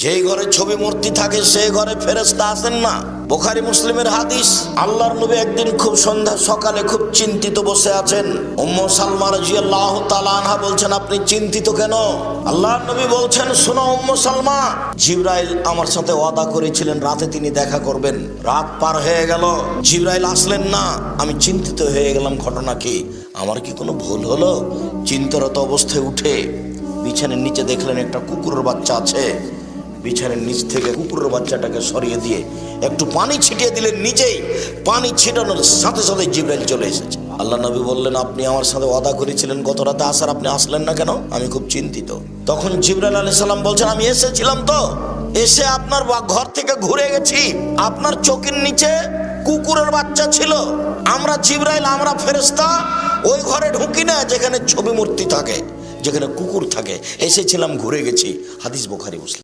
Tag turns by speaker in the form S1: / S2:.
S1: যেই ঘরে ছবি মূর্তি থাকে সেই ঘরে ফেরেশতা আসেন না। বুখারী মুসলিমের হাদিস। আল্লাহর নবী একদিন খুব সন্ধ্যা সকালে খুব চিন্তিত বসে আছেন। উম্মু সালমা রাদিয়াল্লাহু তাআলা আনহা বলছেন, আপনি চিন্তিত কেন? আল্লাহর নবী বলছেন, শোনো উম্মু সালমা, জিবরাইল আমার সাথে ওয়াদা করেছিলেন রাতে তিনি দেখা করবেন। রাত পার হয়ে গেল, জিবরাইল আসলেন না। আমি চিন্তিত হয়ে গেলাম, ঘটনা কি? আমার কি কোনো ভুল হলো? চিন্তারত অবস্থায় উঠে বিছানার নিচে দেখলেন একটা কুকুরের বাচ্চা আছে। বিছানার নিচ থেকে কুকুরের বাচ্চাটাকে সরিয়ে দিয়ে একটু পানি ছিটিয়ে দিলেন। নিজেই পানি ছিটানোর সাথে সাথে জিবরাইল চলে এসেছে। আল্লাহ নবী বললেন, আপনি আমার সাথে ওয়াদা করেছিলেন গত রাতে আসার, আপনি আসলেন না কেন? আমি খুব চিন্তিত। তখন জিবরাইল আলাইহিস সালাম বলছেন, আমি এসেছিলাম তো, এসে আপনার ঘর থেকে ঘুরে গেছি, আপনার চোখের নিচে কুকুরের বাচ্চা ছিল। আমরা জিবরাইল, আমরা ফেরেশতা ওই ঘরে ঢুকি না যেখানে ছবি মূর্তি থাকে, যেখানে কুকুর থাকে। এসেছিলাম, ঘুরে গেছি। হাদিস বুখারী মুসলিম।